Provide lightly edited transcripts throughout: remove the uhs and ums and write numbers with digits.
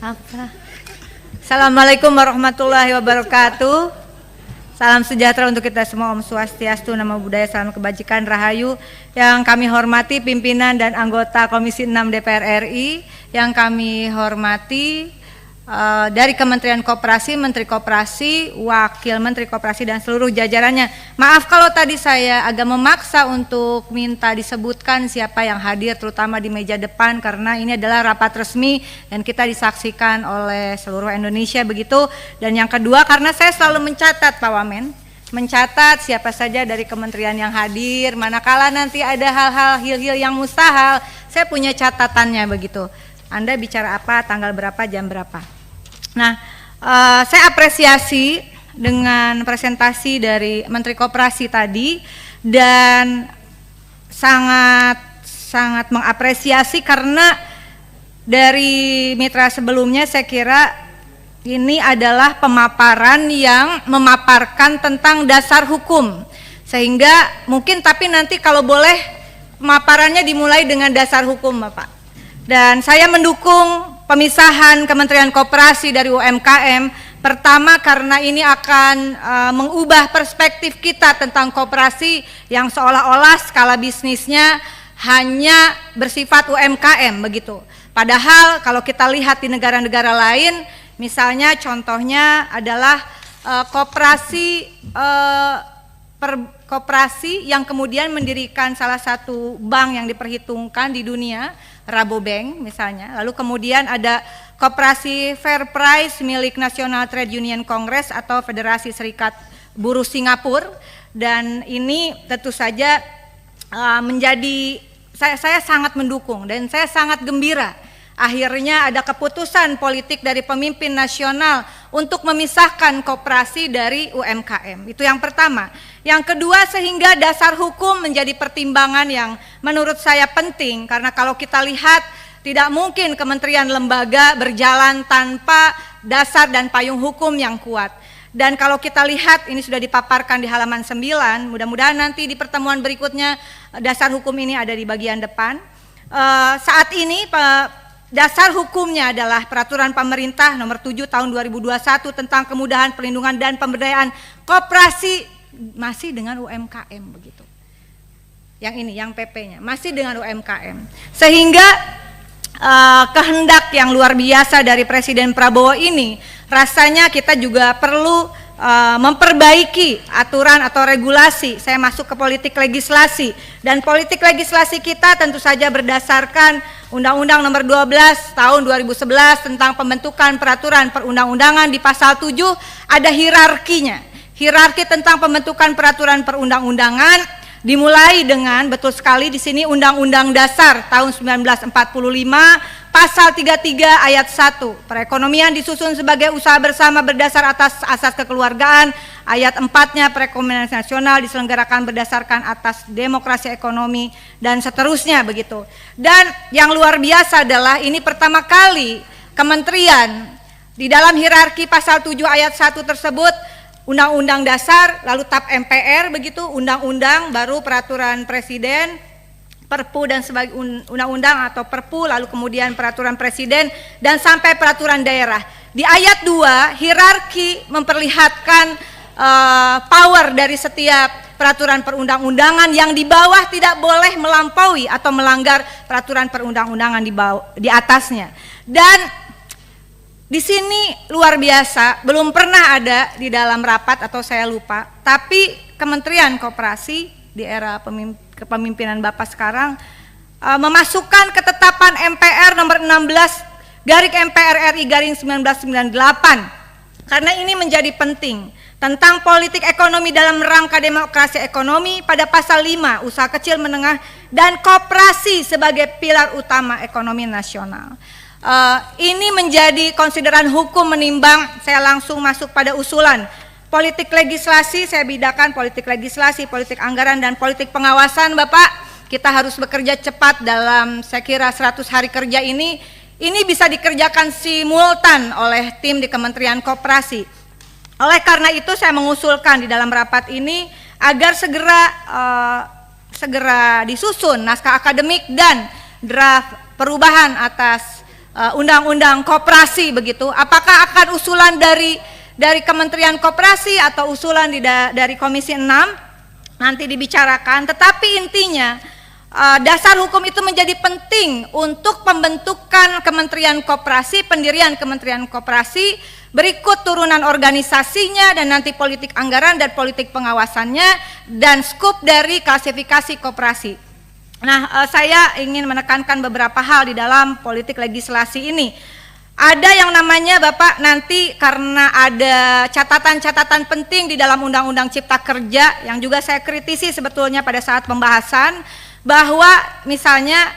Apa? Assalamualaikum warahmatullahi wabarakatuh. Salam sejahtera untuk kita semua. Om Swastiastu, Namo Buddhaya, salam kebajikan, rahayu. Yang kami hormati pimpinan dan anggota Komisi 6 DPR RI, yang kami hormati dari Kementerian Koperasi, Menteri Koperasi, Wakil Menteri Koperasi dan seluruh jajarannya. Maaf kalau tadi saya agak memaksa untuk minta disebutkan siapa yang hadir, terutama di meja depan, karena ini adalah rapat resmi dan kita disaksikan oleh seluruh Indonesia begitu. Dan yang kedua, karena saya selalu mencatat Pak Wamen, mencatat siapa saja dari kementerian yang hadir, manakala nanti ada hal-hal hil-hil yang mustahil, saya punya catatannya begitu. Anda bicara apa, tanggal berapa, jam berapa. Nah, saya apresiasi dengan presentasi dari Menteri Koperasi tadi, dan sangat mengapresiasi karena dari mitra sebelumnya saya kira ini adalah pemaparan yang memaparkan tentang dasar hukum, sehingga mungkin tapi nanti kalau boleh pemaparannya dimulai dengan dasar hukum Bapak. Dan saya mendukung pemisahan Kementerian Koperasi dari UMKM, pertama karena ini akan mengubah perspektif kita tentang koperasi yang seolah-olah skala bisnisnya hanya bersifat UMKM begitu. Padahal kalau kita lihat di negara-negara lain, misalnya contohnya adalah koperasi yang kemudian mendirikan salah satu bank yang diperhitungkan di dunia, Rabobank misalnya, lalu kemudian ada Koperasi Fair Price milik National Trade Union Congress atau Federasi Serikat Buruh Singapura, dan ini tentu saja menjadi saya sangat mendukung dan saya sangat gembira akhirnya ada keputusan politik dari pemimpin nasional untuk memisahkan koperasi dari UMKM. Itu yang pertama. Yang kedua, sehingga dasar hukum menjadi pertimbangan yang menurut saya penting, karena kalau kita lihat tidak mungkin kementerian lembaga berjalan tanpa dasar dan payung hukum yang kuat. Dan kalau kita lihat ini sudah dipaparkan di halaman 9, mudah-mudahan nanti di pertemuan berikutnya dasar hukum ini ada di bagian depan. Saat ini dasar hukumnya adalah Peraturan Pemerintah Nomor 7 Tahun 2021 tentang kemudahan perlindungan dan pemberdayaan koperasi, masih dengan UMKM begitu. Yang ini, yang PP-nya masih dengan UMKM. Sehingga kehendak yang luar biasa dari Presiden Prabowo ini, rasanya kita juga perlu memperbaiki aturan atau regulasi. Saya masuk ke politik legislasi, dan politik legislasi kita tentu saja berdasarkan Undang-Undang Nomor 12 Tahun 2011 tentang pembentukan peraturan perundang-undangan. Di pasal 7 ada hierarkinya. Hierarki tentang pembentukan peraturan perundang-undangan dimulai dengan, betul sekali di sini, Undang-Undang Dasar tahun 1945 pasal 33 ayat 1. Perekonomian disusun sebagai usaha bersama berdasar atas asas kekeluargaan. Ayat 4-nya, perekonomian nasional diselenggarakan berdasarkan atas demokrasi ekonomi, dan seterusnya begitu. Dan yang luar biasa adalah ini pertama kali kementerian di dalam hierarki pasal 7 ayat 1 tersebut, Undang-Undang Dasar, lalu TAP MPR begitu, undang-undang, baru peraturan presiden, Perpu dan sebagai undang-undang atau Perpu, lalu kemudian peraturan presiden dan sampai peraturan daerah. Di ayat 2 hierarki memperlihatkan power dari setiap peraturan perundang-undangan, yang di bawah tidak boleh melampaui atau melanggar peraturan perundang-undangan di atasnya. Dan di sini luar biasa, belum pernah ada di dalam rapat atau saya lupa, tapi Kementerian Koperasi di era kepemimpinan Bapak sekarang memasukkan ketetapan MPR nomor 16 MPR RI 1998, karena ini menjadi penting, tentang politik ekonomi dalam rangka demokrasi ekonomi pada pasal 5, usaha kecil menengah dan koperasi sebagai pilar utama ekonomi nasional. Ini menjadi konsideran hukum menimbang. Saya langsung masuk pada usulan. Politik legislasi, saya bedakan politik legislasi, politik anggaran, dan politik pengawasan. Bapak, kita harus bekerja cepat dalam, saya kira 100 hari kerja ini bisa dikerjakan simultan oleh tim di Kementerian Koperasi. Oleh karena itu saya mengusulkan di dalam rapat ini agar segera disusun naskah akademik dan draft perubahan atas undang-undang koperasi begitu. Apakah akan usulan dari Kementerian Koperasi atau usulan dari Komisi 6 nanti dibicarakan, tetapi intinya dasar hukum itu menjadi penting untuk pembentukan Kementerian Koperasi, pendirian Kementerian Koperasi, berikut turunan organisasinya dan nanti politik anggaran dan politik pengawasannya dan skup dari klasifikasi koperasi. Nah, saya ingin menekankan beberapa hal di dalam politik legislasi ini. Ada yang namanya Bapak nanti karena ada catatan-catatan penting di dalam Undang-Undang Cipta Kerja yang juga saya kritisi sebetulnya pada saat pembahasan, bahwa misalnya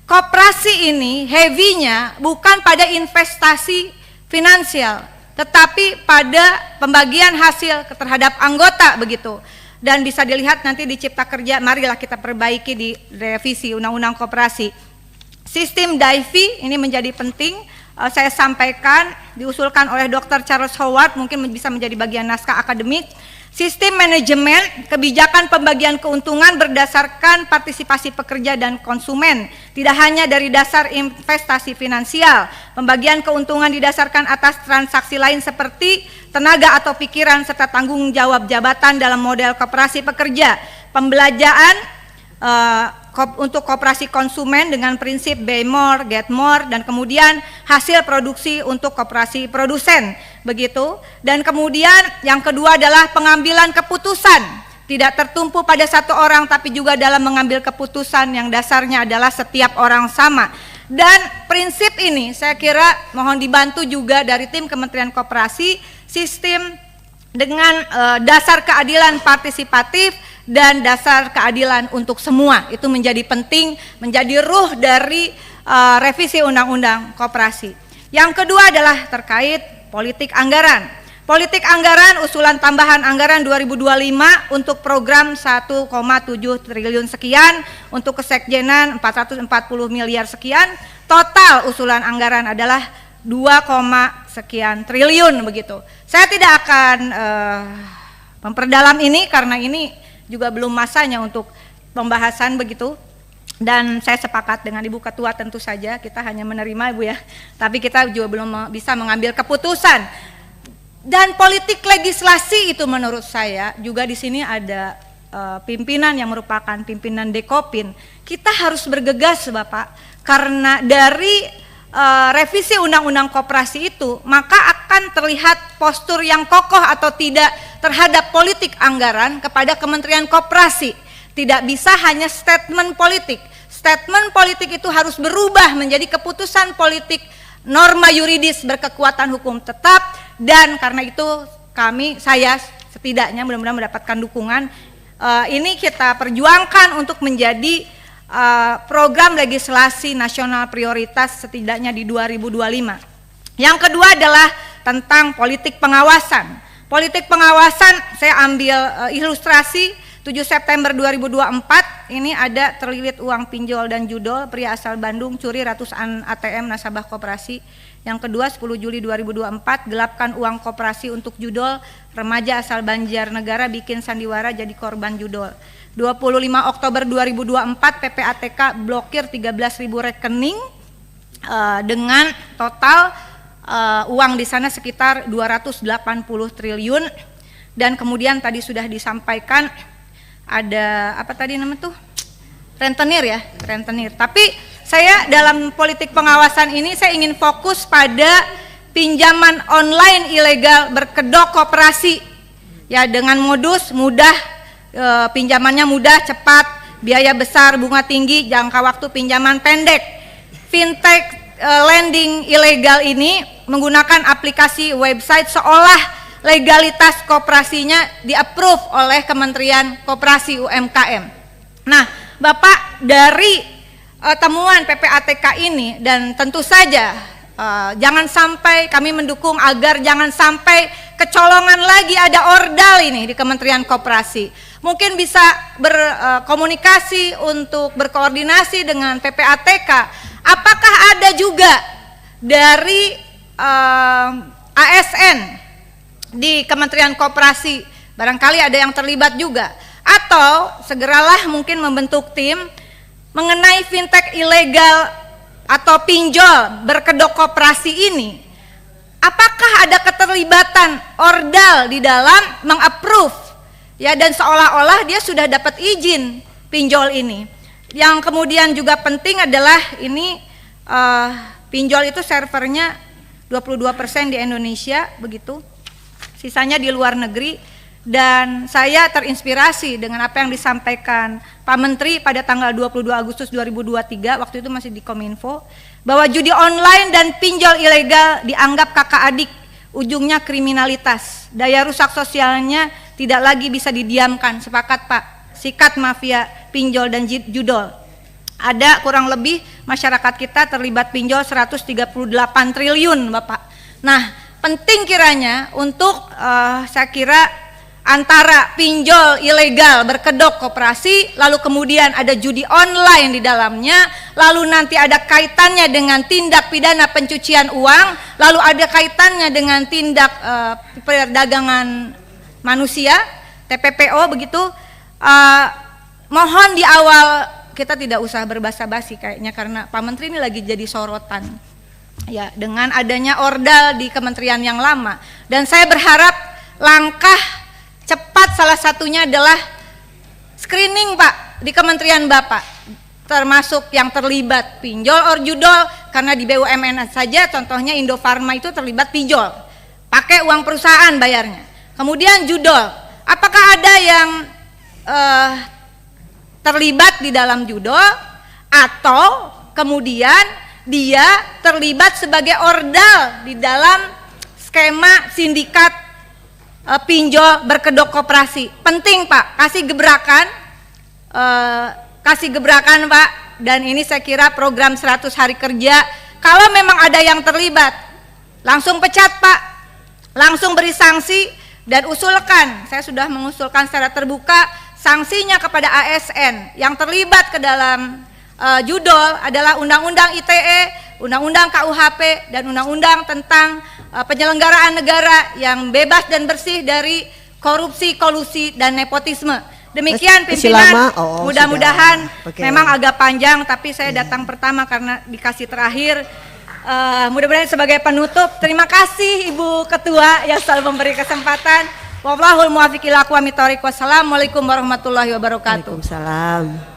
koperasi ini heavy-nya bukan pada investasi finansial, tetapi pada pembagian hasil terhadap anggota begitu. Dan bisa dilihat nanti di Cipta Kerja, marilah kita perbaiki di revisi Undang-Undang Koperasi. Sistem DAIFI ini menjadi penting, saya sampaikan, diusulkan oleh Dr. Charles Howard, mungkin bisa menjadi bagian naskah akademik. Sistem manajemen kebijakan pembagian keuntungan berdasarkan partisipasi pekerja dan konsumen, tidak hanya dari dasar investasi finansial. Pembagian keuntungan didasarkan atas transaksi lain seperti tenaga atau pikiran serta tanggung jawab jabatan dalam model koperasi pekerja. Pembelajaran untuk koperasi konsumen dengan prinsip buy more, get more, dan kemudian hasil produksi untuk koperasi produsen, begitu. Dan kemudian yang kedua adalah pengambilan keputusan, tidak tertumpu pada satu orang tapi juga dalam mengambil keputusan yang dasarnya adalah setiap orang sama. Dan prinsip ini saya kira mohon dibantu juga dari tim Kementerian Koperasi, sistem dengan dasar keadilan partisipatif dan dasar keadilan untuk semua. Itu menjadi penting, menjadi ruh dari revisi Undang-Undang Koperasi. Yang kedua adalah terkait politik anggaran. Politik anggaran, usulan tambahan anggaran 2025 untuk program 1,7 triliun sekian, untuk kesekjenan 440 miliar sekian, total usulan anggaran adalah 2, sekian triliun begitu. Saya tidak akan memperdalam ini karena ini juga belum masanya untuk pembahasan begitu. Dan saya sepakat dengan Ibu Ketua, tentu saja kita hanya menerima Ibu ya, tapi kita juga belum bisa mengambil keputusan. Dan politik legislasi itu menurut saya juga di sini ada pimpinan yang merupakan pimpinan Dekopin. Kita harus bergegas Bapak, karena dari revisi Undang-Undang Koperasi itu maka akan terlihat postur yang kokoh atau tidak terhadap politik anggaran kepada Kementerian Koperasi. Tidak bisa hanya statement politik. Statement politik itu harus berubah menjadi keputusan politik, norma yuridis berkekuatan hukum tetap. Dan karena itu saya setidaknya mudah-mudahan mendapatkan dukungan. Ini kita perjuangkan untuk menjadi program legislasi nasional prioritas setidaknya di 2025. Yang kedua adalah tentang politik pengawasan. Politik pengawasan saya ambil ilustrasi 7 September 2024, ini ada terlilit uang pinjol dan judol, pria asal Bandung curi ratusan ATM nasabah koperasi. Yang kedua 10 Juli 2024, gelapkan uang koperasi untuk judol, remaja asal Banjarnegara bikin sandiwara jadi korban judol. 25 Oktober 2024 PPATK blokir 13.000 rekening dengan total uang di sana sekitar 280 triliun. Dan kemudian tadi sudah disampaikan ada apa tadi namanya tuh, rentenir ya, rentenir. Tapi saya dalam politik pengawasan ini saya ingin fokus pada pinjaman online ilegal berkedok koperasi ya, dengan modus mudah, pinjamannya mudah, cepat, biaya besar, bunga tinggi, jangka waktu pinjaman pendek. Fintech lending ilegal ini menggunakan aplikasi website seolah legalitas koperasinya di-approve oleh Kementerian Koperasi UMKM. Nah, Bapak, dari temuan PPATK ini, dan tentu saja jangan sampai kami mendukung agar jangan sampai kecolongan lagi ada ordal ini di Kementerian Koperasi. Mungkin bisa berkomunikasi untuk berkoordinasi dengan PPATK. Apakah ada juga dari ASN di Kementerian Koperasi, barangkali ada yang terlibat juga, atau segeralah mungkin membentuk tim mengenai fintech ilegal atau pinjol berkedok koperasi ini, apakah ada keterlibatan ordal di dalam mengapprove ya, dan seolah-olah dia sudah dapat izin pinjol ini. Yang kemudian juga penting adalah ini pinjol itu servernya 22% di Indonesia begitu, sisanya di luar negeri. Dan saya terinspirasi dengan apa yang disampaikan Pak Menteri pada tanggal 22 Agustus 2023, waktu itu masih di Kominfo, bahwa judi online dan pinjol ilegal dianggap kakak adik, ujungnya kriminalitas. Daya rusak sosialnya tidak lagi bisa didiamkan. Sepakat Pak, sikat mafia pinjol dan judol. Ada kurang lebih masyarakat kita terlibat pinjol 138 triliun Bapak. Nah, penting kiranya untuk saya kira antara pinjol ilegal berkedok koperasi, lalu kemudian ada judi online di dalamnya, lalu nanti ada kaitannya dengan tindak pidana pencucian uang, lalu ada kaitannya dengan tindak perdagangan manusia, TPPO begitu. Mohon di awal kita tidak usah berbasa-basi kayaknya, karena Pak Menteri ini lagi jadi sorotan ya dengan adanya ordal di kementerian yang lama. Dan saya berharap langkah cepat salah satunya adalah screening Pak di kementerian Bapak, termasuk yang terlibat pinjol or judol, karena di BUMN saja contohnya Indofarma itu terlibat pinjol, pakai uang perusahaan bayarnya. Kemudian judol, apakah ada yang terlibat di dalam judol atau kemudian dia terlibat sebagai ordal di dalam skema sindikat pinjol berkedok koperasi. Penting Pak, kasih gebrakan Pak. Dan ini saya kira program 100 hari kerja, kalau memang ada yang terlibat langsung pecat Pak, langsung beri sanksi dan usulkan. Saya sudah mengusulkan secara terbuka sanksinya kepada ASN yang terlibat ke dalam judol adalah Undang-Undang ITE, Undang-Undang KUHP, dan Undang-Undang tentang penyelenggaraan negara yang bebas dan bersih dari korupsi, kolusi, dan nepotisme. Demikian pimpinan, mudah-mudahan memang agak panjang, tapi saya datang pertama karena dikasih terakhir. Mudah-mudahan sebagai penutup, terima kasih Ibu Ketua yang selalu memberi kesempatan. Wallahul muwaffiq ila aqwamit thoriq. Wassalamualaikum warahmatullahi wabarakatuh. Waalaikumsalam.